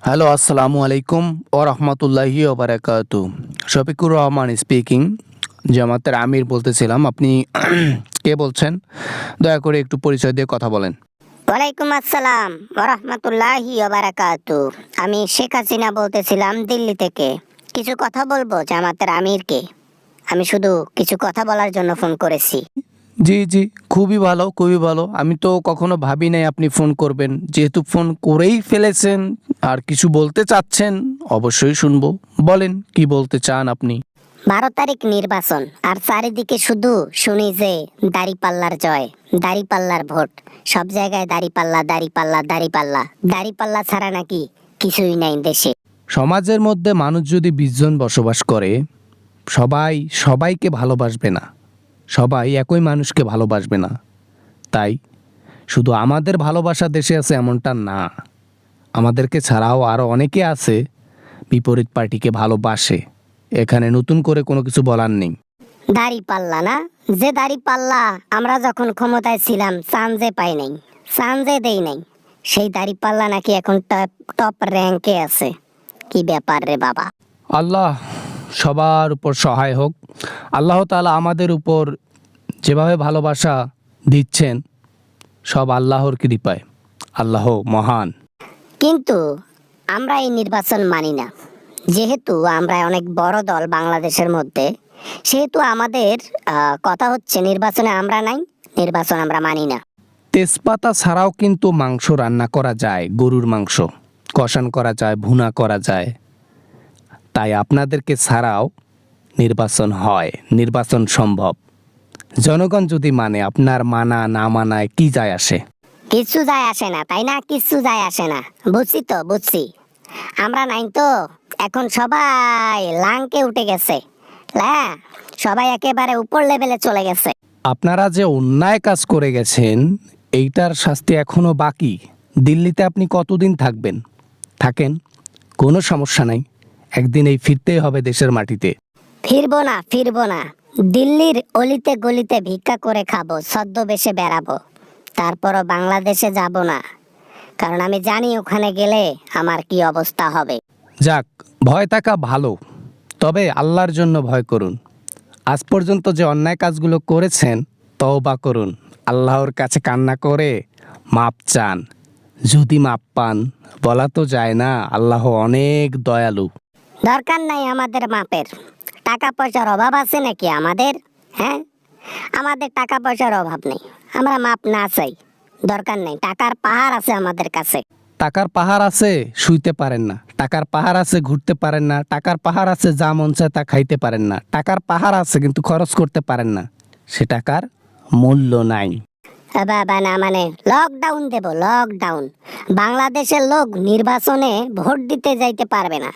Hello, আসসালামু আলাইকুম ও রহমতুল্লাহি ওবারাকাতু। শফিকুর রহমান স্পিকিং। জামাতের আমির বলতেছিলাম। আপনি কে বলছেন? দয়া করে একটু পরিচয় দিয়ে কথা বলেন। ওয়ালাইকুম আসসালাম ওরহমতুল্লাহি ওবারাকাতু। আমি শেখ হাসিনা বলতেছিলাম দিল্লি থেকে। কিছু কথা বলবো জামাতের আমিরকে। আমি শুধু কিছু কথা বলার জন্য ফোন করেছি। জি জি, খুবই ভালো, খুবই ভালো। আমি তো কখনো ভাবি নাই আপনি ফোন করবেন। যেহেতু ফোন করেই ফেলেছেন আর কিছু বলতে চাচ্ছেন, অবশ্যই শুনবো। বলেন কি বলতে চান আপনি। 12 তারিখ নির্বাচন, আর চারিদিকে শুধু শুনি যে দাড়িপাল্লার জয়, দাড়িপাল্লার ভোট। সব জায়গায় দাড়িপাল্লা দাড়িপাল্লা দাড়িপাল্লা দাড়িপাল্লা ছাড়া নাকি কিছুই নাই দেশে। সমাজের মধ্যে মানুষ যদি 20 জন বসবাস করে, সবাই সবাইকে ভালোবাসবে না, সবাই একই মানুষকে ভালোবাসবে না। তাই শুধু আমাদের ভালোবাসা দেশে আছে এমনটা না, আমাদেরকে ছাড়াও আরও অনেকে আছে বিপরীত পার্টিকে ভালোবাসে। এখানে নতুন করে কোনো কিছু বলার নেই। দাড়িপাল্লা না, যে দাড়িপাল্লা আমরা যখন ক্ষমতায় ছিলাম চান্সে পাই নাই, চান্সে দেই নাই, সেই দাড়িপাল্লা নাকি এখন টপ র্যাঙ্কে আছে। কি ব্যাপার রে বাবা? আল্লাহ সবার উপর সহায় হোক। আল্লাহ তাআলা আমাদের উপর যেভাবে ভালোবাসা দিচ্ছেন, সব আল্লাহর কৃপায়। আল্লাহ মহান। কিন্তু আমরা এই নির্বাচন মানি না। যেহেতু আমরা অনেক বড় দল বাংলাদেশের মধ্যে, সেহেতু আমাদের কথা হচ্ছে নির্বাচনে আমরা নাই, নির্বাচন আমরা মানি না। তেজপাতা ছাড়াও কিন্তু মাংস রান্না করা যায়, গরুর মাংস কষান করা যায়, ভুনা করা যায়। তাই আপনাদেরকে ছাড়াও নির্বাচন হয়, নির্বাচন সম্ভব। জনগণ যদি মানে, আপনার মানা না মানায় কি যায় আসে? কিচ্ছু যায় আসে না, তাই না? কিচ্ছু যায় আসে না। বুঝছি তো, বুঝছি। আমরা নাই তো, এখন সবাই লাংকে উঠে গেছে। হ্যাঁ, সবাই একেবারে উপর লেভেলে চলে গেছে। আপনারা যে অন্যায় কাজ করে গেছেন, এইটার শাস্তি এখনো বাকি। দিল্লিতে আপনি কতদিন থাকবেন? থাকেন, কোনো সমস্যা নাই। একদিন এই ফিরতেই হবে দেশের মাটিতে। ফিরবো না, ফিরবো না। দিল্লির অলিতে গলিতে ভিক্ষা করে খাবো, ছদ্মবেশে বেড়াবো। তারপরও বাংলাদেশে যাব না, কারণ আমি জানি ওখানে গেলে আমার কি অবস্থা হবে। যাক, ভয় থাকা ভালো, তবে আল্লাহর জন্য ভয় করুন। আজ পর্যন্ত যে অন্যায় কাজগুলো করেছেন, তওবা করুন, আল্লাহর কাছে কান্না করে মাপ চান। যদি মাপ পান, বলা তো যায় না, আল্লাহ অনেক দয়ালু। দরকার নাই আমাদের মাপের। টাকা পয়সার অভাব আছে নাকি আমাদের? হ্যাঁ, আমাদের টাকা পয়সার অভাব নেই। আমরা মাপ না চাই, দরকার নেই। টাকার পাহাড় আছে আমাদের কাছে। টাকার পাহাড় আছে, শুইতে পারেন না। টাকার পাহাড় আছে, ঘুরতে পারেন না। টাকার পাহাড় আছে, যা মন চায় তা খাইতে পারেন না। টাকার পাহাড় আছে, কিন্তু খরচ করতে পারেন না। সে টাকার মূল্য নাই। বাবা না মানে লকডাউন দেব, লকডাউন। বাংলাদেশের লোক নির্বাচনে ভোট দিতে যাইতে পারবে না।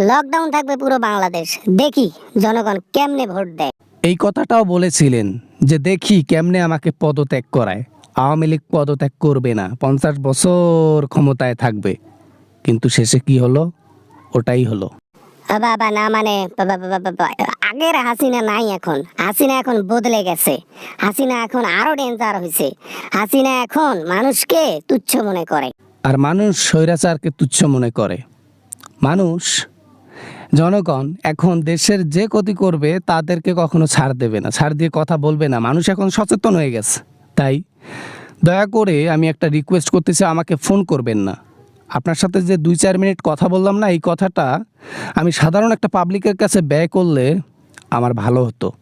লকডাউন থাকবে পুরো বাংলাদেশ। দেখি জনগণ কেমনে ভোট দেয়। এই কথাটাও বলেছিলেন যে দেখি কেমনে আমাকে পদত্যাগ করায়। আওয়ামী লীগ পদত্যাগ করবে না, 50 বছর ক্ষমতায় থাকবে। কিন্তু শেষে কি হলো? ওটাই হলো। বাবা না মানে আগের হাসিনা নাই এখন। হাসিনা এখন বদলে গেছে। হাসিনা এখন আরো ডেঞ্জার হয়েছে। হাসিনা এখন মানুষকে তুচ্ছ মনে করে। আর মানুষ স্বৈরাচারকে তুচ্ছ মনে করে। মানুষ, জনগণ এখন দেশের যে ক্ষতি করবে তাদেরকে কখনো ছাড় দেবে না, ছাড় দিয়ে কথা বলবে না। মানুষ এখন সচেতন হয়ে গেছে। তাই দয়া করে আমি একটা রিকোয়েস্ট করতেছি, আমাকে ফোন করবেন না। আপনার সাথে যে 2-4 মিনিট কথা বললাম না, এই কথাটা আমি সাধারণ একটা পাবলিকের কাছে ব্যয় করলে আমার ভালো হতো।